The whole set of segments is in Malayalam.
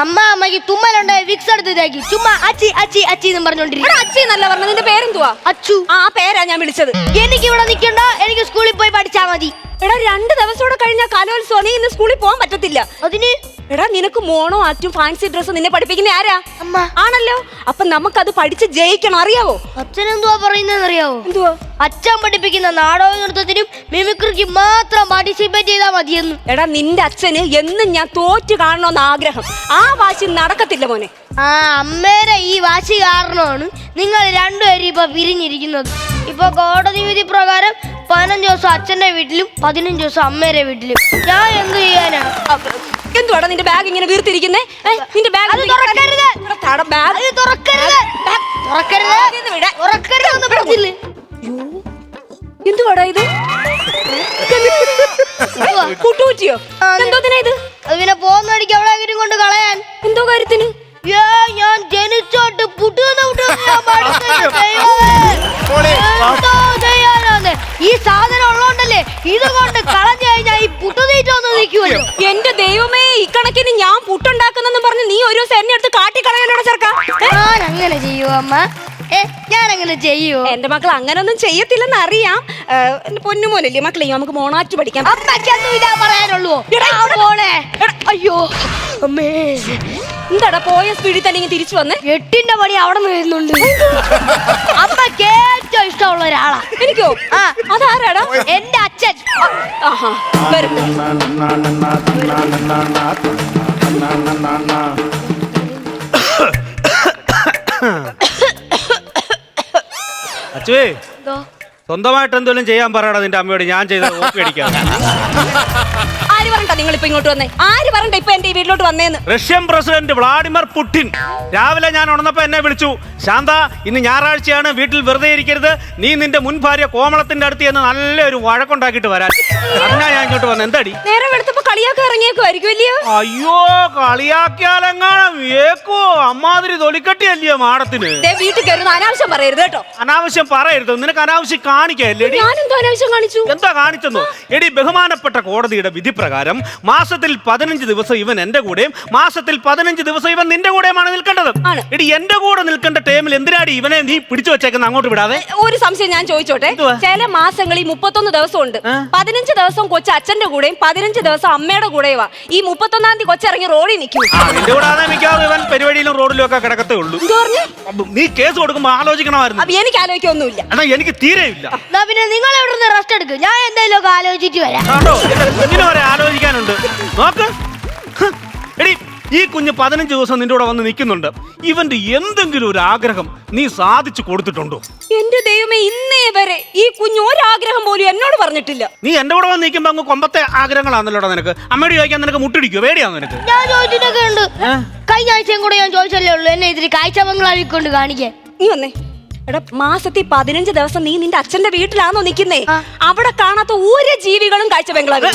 അമ്മയ്ക്ക് തുമ്മലുണ്ടായി വിക്സ് എടുത്ത് ഇതാക്കി ചുമ്മാ അച്ചി അച്ചി അച്ചി എന്ന് പറഞ്ഞോണ്ടിരിക്കും. അച്ചി എന്നല്ല പറഞ്ഞത്, നിന്റെ പേരെന്തുവാ? അച്ചു. ആ പേരാ ഞാൻ വിളിച്ചത്. എനിക്ക് ഇവിടെ നിൽക്കണ്ട, എനിക്ക് സ്കൂളിൽ പോയി പഠിച്ചാ മതി. എടാ 2 ദിവസം കഴിഞ്ഞ കലോത്സവം, നീ ഇന്ന് സ്കൂളിൽ പോകാൻ പറ്റത്തില്ല. അതിന് എടാ നിനക്ക് മോണോ ആറ്റും ഫാൻസി ഡ്രസ്സും നിന്നെ പഠിപ്പിക്കുന്ന ആരാ? അമ്മ. ആണല്ലോ. അപ്പൊ നമുക്കത് പഠിച്ച് ജയിക്കണം, അറിയാവോ? അച്ഛൻ എന്തുവാ പറയുന്നതെന്ന് അറിയാവോ? എന്തുവാ? അച്ഛൻ പഠിപ്പിക്കുന്ന നാടക നൃത്തത്തിനും മിമിക്രിക്ക് മാത്രം പാർട്ടിസിപ്പേറ്റ് ചെയ്താൽ മതിയെന്ന്. എടാ നിന്റെ അച്ഛന് എന്നും ഞാൻ തോറ്റു കാണണമെന്ന് ആഗ്രഹം. ആ വാശി നടക്കത്തില്ല മോനെ. ആ അമ്മേരെ ഈ വാശി കാരണമാണ് നിങ്ങൾ രണ്ടുപേരും ഇപ്പൊ പിരിഞ്ഞിരിക്കുന്നത്. ഇപ്പൊ കോടതി വിധി പ്രകാരം 15 ദിവസം അച്ഛന്റെ വീട്ടിലും 15 ദിവസം അമ്മേരെ വീട്ടിലും. ഞാൻ എന്ത് ചെയ്യാനാ? എന്തുവാടാ നിന്റെ ബാഗ് ഇങ്ങനെ വീർത്തിരിക്കുന്നേ? നിന്റെ ബാഗ് അത് തുറക്കരുത്. അത് തുറക്കരുത്. തുറക്കരുതെന്ന് പറഞ്ഞില്ലേ? എന്തുവാടാ ഇത്? കൂട്ടുകൂറ്റിയോ? എന്തോത്തിനാ ഇത്? അത് പിന്നെ പോകുന്ന വഴിക്ക് എവിടെയെങ്കിലും കൊണ്ട് കളയാൻ. എന്തോ കാര്യത്തിന്? ഞാൻ ജനിച്ചോട്ട് പുട്ടുന്ന ഈ സാധനം ഉള്ളോണ്ടല്ലേ ഇത് കൊണ്ട് കളഞ്ഞു കഴിഞ്ഞാൽ ഈ പുട്ടുതീറ്റൊന്നും നിൽക്കുമല്ലോ. എന്റെ ദൈവമേ, ഇക്കണക്കിന് ഞാൻ പുട്ടുണ്ടാക്കുന്നെന്ന് പറഞ്ഞ് നീ ഒരു ദിവസം എന്നെ എടുത്ത് കാട്ടിക്കളയാനോടെ ചേർക്കാം. ഞാൻ അങ്ങനെ ചെയ്യുവോ അമ്മ? ഞാൻ അങ്ങനെ ചെയ്യുവോ? എന്റെ മക്കൾ അങ്ങനൊന്നും ചെയ്യത്തില്ലെന്ന് അറിയാം. എന്റെ പൊന്നുമോനല്ലേ മക്കളെ, നമുക്ക് മോണാറ്റ് പഠിക്കാം. അമ്മയ്ക്കൊന്നും ഇതാ പറയാനുള്ളൂ. അയ്യോ അമ്മേ, എന്താടാ പോയ സ്പീഡിൽ തന്നെ ഇങ്ങനെ തിരിച്ചു വന്ന്? 8ന്റെ പണി അവിടെ നിന്ന് വരുന്നുണ്ട്. അമ്മക്ക് ഏറ്റവും ഇഷ്ടമുള്ള ഒരാളാ. എനിക്കോ? അതാരാടാ? എന്റെ അച്ഛൻ. ആഹാ, വരും. അച്ചുവേ, സ്വന്തമായിട്ട് എന്തെങ്കിലും ചെയ്യാൻ പറയടാ നിന്റെ അമ്മയോട്. ഞാൻ ചെയ്ത കോപ്പി അടിക്കാം. ആര് പറഞ്ഞ നിങ്ങൾ ഇപ്പൊ ഇങ്ങോട്ട് വന്നേ? ആര് പറഞ്ഞ ഇപ്പൊ എന്റെ വീട്ടിലോട്ട് വന്നേന്ന്? റഷ്യൻ പ്രസിഡന്റ് വ്ളാഡിമിർ പുടിൻ രാവിലെ ഞാൻ ഉണർന്നപ്പോ എന്നെ വിളിച്ചു. ശാന്ത, ഇന്ന് ഞായറാഴ്ചയാണ്, വീട്ടിൽ വെറുതെ ഇരിക്കരുത്, നീ നിന്റെ മുൻ ഭാര്യ കോമളത്തിന്റെ അടുത്ത് എന്ന് നല്ലൊരു വഴക്കുണ്ടാക്കിയിട്ട് വരാൻ. അതിനാ ഞാൻ ഇങ്ങോട്ട് വന്നത്. എന്താടി? നേരെ വെളുത്തപ്പോ കളിയാക്കി ഇറങ്ങിയേക്കുമായിരിക്കും അല്ലയോ? അയ്യോ, കളിയാക്കിയാലെങ്ങാനും ഏക്കോ അമ്മാതിരി തൊലിക്കട്ടിയല്ലയോ മാടത്തിന്. വീട്ടിൽ കയറുന്ന അനാവശ്യം പറയരുത് കേട്ടോ. അനാവശ്യം പറയരുത്. നിനക്ക് അനാവശ്യം കാണിക്കല്ലേ? ഞാനെന്തോ അനാവശ്യം കാണിച്ചു? എന്താ കാണിച്ചെന്നോ? എടി, ബഹുമാനപ്പെട്ട കോടതിയുടെ വിധി പ്രകാരം മാസത്തിൽ 15 ദിവസം ഇവൻ എന്റെ കൂടെയും മാസത്തിൽ 15 ദിവസം ഇവൻ നിന്റെ കൂടെയുമാണ് നിൽക്കേണ്ടത്. എടി, എന്റെ കൂടെ നിൽക്കേണ്ട ടൈമിൽ എന്തിനാടി ഇവനെ നീ പിടിച്ചു വെച്ചേക്കുന്ന അങ്ങോട്ട് വിടാതെ? ഒരു സംശയം ഞാൻ ചോദിച്ചോട്ടെ. ചില മാസങ്ങളിൽ 31 ദിവസം ഉണ്ട്. 15 ദിവസം കൊച്ചു അച്ഛന്റെ കൂടെയും 15 ദിവസം അമ്മയുടെ കൂടെയുവാ. ഈ 31-ാം തീയതി കൊച്ചിറങ്ങി റോഡിൽ നിൽക്കും. നിന്റെ കൂടാതെ മിക്കവാറും ഇവൻ പരിപാടിയിലും റോഡിലും ഒക്കെ കിടക്കത്തേ ഉള്ളൂ. നീ കേസ് കൊടുക്കുമ്പോ ആലോചിക്കണമായിരുന്നു. എനിക്ക് ആലോചിക്കൊന്നുമില്ല. എന്നാ എനിക്ക് തീരെയില്ല. പിന്നെ നിങ്ങൾ എവിടെ റെസ്റ്റ് എടുക്കും, ഞാൻ എന്തായാലും ആലോചിച്ചിട്ട് വരാം. കുഞ്ഞിനെ വരെ ആലോചിക്കാനുണ്ട്. നോക്ക് എടി, ഈ കുഞ്ഞ് 15 ദിവസം നിന്റെ കൂടെ വന്ന് നിൽക്കുന്നുണ്ട്. ഇവന്റെ എന്തെങ്കിലും ഒരു ആഗ്രഹം നീ സാധിച്ചു കൊടുത്തിട്ടുണ്ടോ? എന്റെ ദൈവമേ, ഇന്നേ വരെ ഈ കുഞ്ഞ് ഒരാഗ്രഹം പോലും എന്നോട് പറഞ്ഞിട്ടില്ല. നീ എന്റെ കൂടെ വന്ന് നിൽക്കുമ്പോ അങ്ങ് കൊമ്പത്തെ ആഗ്രഹങ്ങളാണല്ലോടാ നിനക്ക്. അമ്മയോട് ചോദിക്കാൻ നിനക്ക് മുട്ടിടിക്കോ? പേടിയാന്ന് നിനക്ക്? ഞാൻ ചോദിച്ചിട്ടൊക്കെ ഉണ്ട്. കഴിഞ്ഞ ആഴ്ചയും കൂടെ ഞാൻ ചോദിച്ചല്ലേ ഉള്ളൂ എന്നെ ഇതിൽ കാഴ്ച ബംഗ്ലാവിക്കൊണ്ട് കാണിക്കാൻ. നീ വന്നേ. എടാ, മാസത്തിൽ 15 ദിവസം നീ നിന്റെ അച്ഛന്റെ വീട്ടിലാണോ നിൽക്കുന്നേ? അവിടെ കാണാത്ത ഒരു ജീവികളും കാഴ്ച ബംഗ്ലാവിൽ.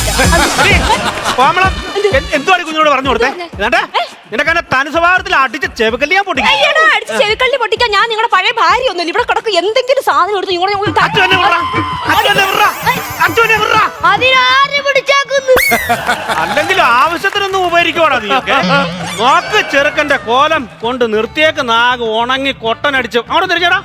എന്തുവാണ് കുഞ്ഞിനോട് പറഞ്ഞു കൊടുത്തേ? നിനക്ക് തനി സ്വഭാവത്തിൽ അടിച്ച ചെവിക്കല്ലി ഞാൻ പൊട്ടിക്കാം. അടിച്ച് ചെവിക്കല്ലി പൊട്ടിക്കാൻ ഞാൻ നിങ്ങളുടെ പഴയ ഭാര്യ ഒന്നുമില്ല. ഇവിടെ കിടക്കും എന്തെങ്കിലും സാധനം എടുത്ത് അല്ലെങ്കിലും ആവശ്യത്തിനൊന്നും ഉപകരിക്കോടാ നീയൊക്കെ. നോക്ക്, ചെറുക്കന്റെ കോലം കൊണ്ട് നിർത്തിയേക്ക് നാഗ് ഉണങ്ങി കൊട്ടനടിച്ചു. അവിടെ തിരിച്ചടാ,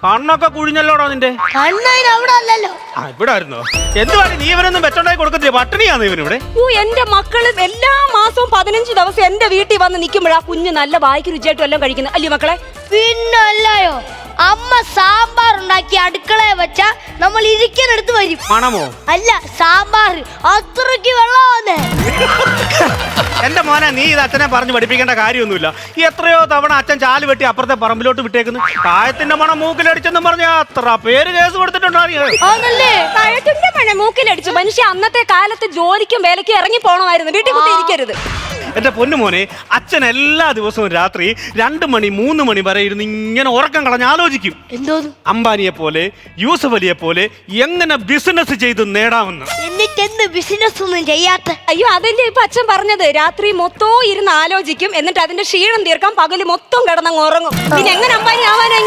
കണ്ണൊക്കെ കുഴിഞ്ഞല്ലോടാ നിന്റെ. അവിടെ അല്ലല്ലോ, ഇവിടെ ആയിരുന്നോ? എന്തുവാണ് നീ ഇവനൊന്നും വെച്ചോണ്ടായി കൊടുക്കത്തില്ല? പട്ടിണിയാന്ന് ഇവനിവിടെ. എന്റെ മക്കള് എല്ലാ മാസവും 15 ദിവസം എന്റെ വീട്ടിൽ വന്ന് നിൽക്കുമ്പോഴാ കുഞ്ഞ് നല്ല വായിക്ക് രുചിയായിട്ടും എല്ലാം കഴിക്കുന്നത് അല്ലേ മക്കളെ? പിന്നല്ലയോ, അമ്മ സാമ്പാർ ഉണ്ടാക്കി അടുക്കളയെ വെച്ചാ നമ്മൾ ഇരിക്കാനെടുത്ത് വരും. മണമോ? അല്ല, സാമ്പാർ അത്രയ്ക്ക് വെള്ളമാന്നേ. എന്റെ മോനെ, നീ ഇത് അച്ഛനെ പറഞ്ഞ് പഠിപ്പിക്കേണ്ട കാര്യമൊന്നുമില്ല. എത്രയോ തവണ അച്ഛൻ ചാല് വെട്ടി അപ്പുറത്തെ പറമ്പിലോട്ട് വിട്ടേക്കുന്നു. കായത്തിന്റെ മണം മൂക്കിലടിച്ചെന്നും പറഞ്ഞ അത്ര പേര് കേസ് കൊടുത്തിട്ടുണ്ടോ? കായത്തിന്റെ മണം മൂക്കിലടിച്ചു. മനുഷ്യ അന്നത്തെ കാലത്ത് ജോലിക്കും വേലയ്ക്കും ഇറങ്ങി പോണമായിരുന്നു, വീട്ടിൽ കുത്തി ഇരിക്കരുത്. എന്റെ പൊന്നുമോനെ, അച്ഛൻ എല്ലാ ദിവസവും രാത്രി 2 മണി 3 മണി വരെ ഇരുന്ന് ഇങ്ങനെ ഉറക്കം കളഞ്ഞ് ആലോചിക്കും. അംബാനിയെ പോലെ യൂസഫ് അലിയെ പോലെ എങ്ങനെ ബിസിനസ് ചെയ്ത് നേടാമെന്ന്. എന്നിട്ട് ബിസിനസ് ഒന്നും ചെയ്യാത്ത? അയ്യോ, അതല്ലേ ഇപ്പൊ അച്ഛൻ പറഞ്ഞത്. രാത്രി മൊത്തവും ഇരുന്ന് ആലോചിക്കും, എന്നിട്ട് അതിന്റെ ക്ഷീണം തീർക്കാൻ പകല് മൊത്തം കിടന്നങ്ങ് ഉറങ്ങും. പിന്നെ എങ്ങനെ അംബാനി ആവാനാ?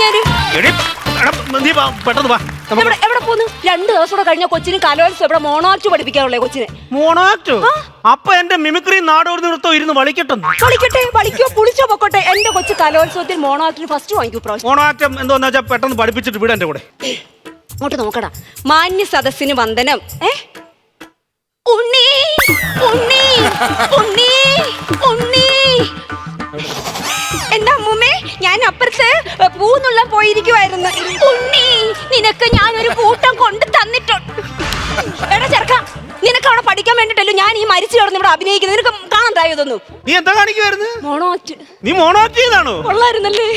പെട്ടെന്ന് വാ. എവിടെ പോന്നു? 2 ദിവസം കൂടെ കഴിഞ്ഞ കൊച്ചിന് കലോത്സവം ഇവിടെ മോണോആക്ട് പഠിപ്പിക്കാറുള്ളേ കൊച്ചിനെ. മോണോആക്ട്? അപ്പൊ എന്റെ മിമിക്രി നാടോടി നൃത്തം ഇരുന്ന് വളിക്കട്ടെ. വളിക്കോ പുളിച്ചോ പൊക്കോട്ടെ. എന്റെ കൊച്ചു കലോത്സവത്തിൽ മോണോആക്ടിന് ഫസ്റ്റ് വാങ്ങിക്കൂ പ്രാവശ്യം. മോണോആക്ട് എന്തോന്ന് വെച്ചാൽ പെട്ടെന്ന് പഠിപ്പിച്ചിട്ട് വിടാ എന്റെ കൂടെ. അങ്ങോട്ട് നോക്കടാ. മാന്യ സദസ്സിന് വന്ദനം. ഉണ്ണി ഉണ്ണി ഉണ്ണി ഉണ്ണി. എന്റെ അമ്മൂമ്മേ, ഞാൻ അപ്പുറത്ത് പൂന്നുള്ള പോയിരിക്കുവായിരുന്നു. ഉണ്ണി, നിനക്ക് ഞാനൊരു കൂട്ടം കൊണ്ട് തന്നിട്ടുണ്ട്. എടാ ചെറുക്ക, നിനക്ക് അവിടെ പഠിക്കാൻ വേണ്ടിട്ടല്ലോ ഞാൻ ഈ മരിച്ചു കിടന്ന് ഇവിടെ അഭിനയിക്കുന്നത്. നിനക്ക് കാണണ്ടായോ ഇതൊന്നും? നീ എന്താ കാണിക്കുവായിരുന്നു? മോണോആക്ട്. നീ മോണോആക്ട് ചെയ്താണോ? കൊള്ളായിരുന്നല്ലേ?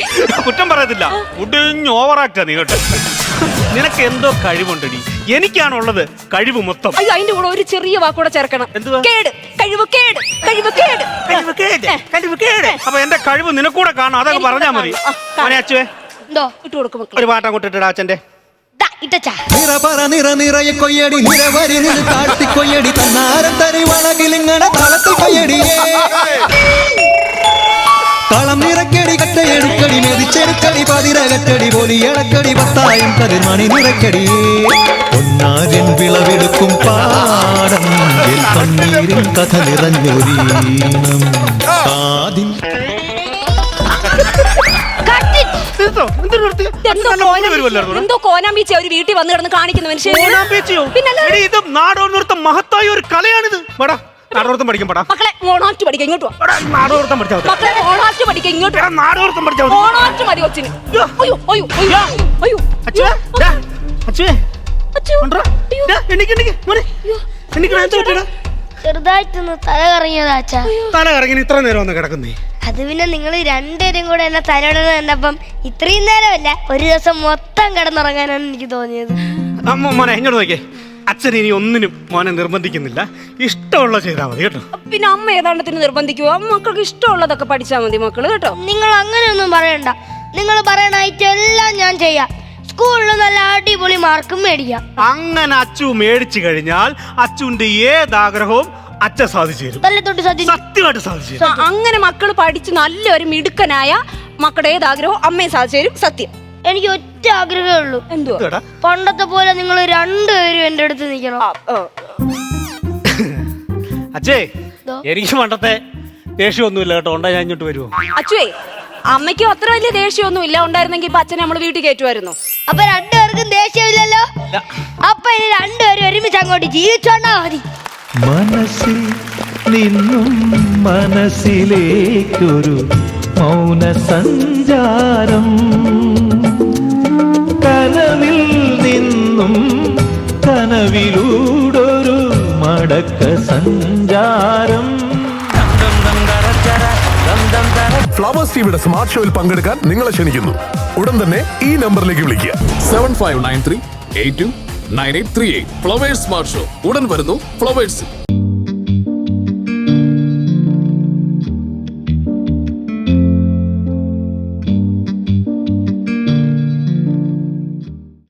കുറ്റം പറയത്തില്ല, ഉടഞ്ഞ് ഓവറാക്റ്റാ നീ കേട്ടോ. നിനക്ക് എന്തോ കഴിവുണ്ടടി, എനിക്കാണുള്ളത് കഴിവ് മൊത്തം. അയ്യോ, അതിന്റെ കൂടെ ഒരു ചെറിയ വാക്കൂടെ ചേർക്കണം. എന്തുവാ? കേട്. കഴിവ് കേട്. കഴിവ് കേട്. കഴിവ് കേട്. അപ്പൊ എന്റെ കഴിവ് നിനക്കൂടെ കാണാം, അതൊക്കെ പറഞ്ഞാ മതി. അച്ചുവേ, എന്തോ ഇട്ട് കൊടുക്കും മക്കളെ. ഒരു പാട്ട് അങ്ങോട്ട് ഇട്ടിടാ അച്ഛന്റെ. നിറയെ കൊയ്യടി നിരവരി നിന്ന് താഴ്ത്തി കൊയ്യടി തന്നാരം തരി വളകിലിങ്ങണ താളത്തിൽ കൊയ്യടിയേ കളം നിറക്കടി കട്ടയെടുക്കടി മെതിച്ചെടുക്കടി പതിരകറ്റടി പോലി ഇളക്കടി പത്തായം കതിർമണി നിറക്കടിയേ ഒന്നാരൻ വിളവെടുക്കും പാടം കണ്ണീരിൻ കഥ നിറഞ്ഞൊരീണം ആദ്യം എന്തോ കോനാമ്പീച്ച ഒരു വീട്ടിൽ വന്ന് കിടന്ന് കാണിക്കുന്ന മനുഷ്യൻ. ഇത് നാടോടി നൃത്തം മഹത്തായ ഒരു കലയാണിത്. നാടോർത്തം പഠിക്കും പടാ. മക്കളെ മോണോആക്ട് പഠിക്കാം ഇങ്ങോട്ട് വാ. നാടോർത്തം പഠിച്ചാൽ മക്കളെ മോണോആക്ട് പഠിക്കാം ഇങ്ങോട്ട്. നാടോർത്തം പഠിച്ചാൽ മോണോആക്ട് മതി കൊച്ചിന്. അയ്യോ അയ്യോ അയ്യോ അയ്യോ അച്ചുവേ, അച്ചുവേ, ചെറുതായിട്ടൊന്ന് തല കറങ്ങിയതാ അച്ഛാ. തല കറങ്ങി ഇത്ര നേരം ഒന്ന് കിടക്കുന്നേ. അത് പിന്നെ നിങ്ങൾ രണ്ടുപേരും കൂടെ എന്നെ തലയിടണം കണ്ടപ്പം ഇത്രയും നേരമല്ല, ഒരു ദിവസം മൊത്തം കിടന്നുറങ്ങാനാണ് എനിക്ക് തോന്നിയത്. മോനെ ഇങ്ങോട്ട് നോക്കിയേ, അച്ഛൻ ഇനി ഒന്നിനും മോനെ നിർബന്ധിക്കുന്നില്ല, ഇഷ്ടമുള്ള ചെയ്താൽ മതി കേട്ടോ. പിന്നെ അമ്മ ഏതാണ്ടത്തിന് നിർബന്ധിക്കുവോ? മക്കൾക്ക് ഇഷ്ടമുള്ളതൊക്കെ പഠിച്ചാൽ മതി മക്കള് കേട്ടോ. നിങ്ങൾ അങ്ങനെയൊന്നും പറയണ്ട. നിങ്ങൾ പറയണ ഐറ്റം എല്ലാം ഞാൻ ചെയ്യാം. സ്കൂളിൽ നല്ല അടിപൊളി മാർക്കും മേടിക്കാം. അങ്ങനെ അച്ചു മേടിച്ചു കഴിഞ്ഞാൽ അച്ചുവിന്റെ ഏതാഗ്രഹവും അച്ഛൻ സാധിച്ചു തരും. സത്യമായിട്ട് സാധിച്ചു തരും. അങ്ങനെ മക്കള് പഠിച്ച് നല്ലൊരു മിടുക്കനായ മക്കളുടെ ഏതാഗ്രഹവും അമ്മയെ സാധിച്ചു തരും. സത്യം. എനിക്ക് ഒറ്റ ആഗ്രഹമേ ഉള്ളൂ. എന്തുവാ? പണ്ടത്തെ പോലെ നിങ്ങൾ രണ്ടുപേരും എന്റെ അടുത്ത് നിൽക്കണം. അച്ഛേ, എനിക്ക് പണ്ടത്തെ ദേഷ്യമൊന്നുമില്ല കേട്ടോ. ഉണ്ടാ ഞാൻ ഇങ്ങോട്ട് വരുമോ? അച്ചുവേ, അമ്മയ്ക്കും അത്ര വലിയ ദേഷ്യമൊന്നും ഇല്ല. ഉണ്ടായിരുന്നെങ്കിൽ ഇപ്പൊ അച്ഛനെ നമ്മള് വീട്ടിൽ കയറ്റുമായിരുന്നു. അപ്പൊ രണ്ടുപേർക്കും ദേഷ്യമില്ലല്ലോ. അപ്പൊ ഇനി രണ്ടുപേരും ഒരുമിച്ച് അങ്ങോട്ട് ജീവിച്ചോണ്ടാ മതി. മനസ്സിൽ നിന്നും മനസ്സിലേക്കൊരു മൗന സഞ്ചാരം കനവിൽ നിന്നും കനവിലൂടൊരു മടക്ക സഞ്ചാരം. ഫ്ലവേഴ്സ് ടിവിയുടെ സ്മാർട്ട് ഷോയിൽ പങ്കെടുക്കാൻ നിങ്ങളെ ക്ഷണിക്കുന്നു. ഉടൻ തന്നെ ഈ നമ്പറിലേക്ക് വിളിക്കുക. 7593829838. ഫ്ലവേഴ്സ് സ്മാർട്ട് ഷോ ഉടൻ വരുന്നു ഫ്ലവേഴ്സ്.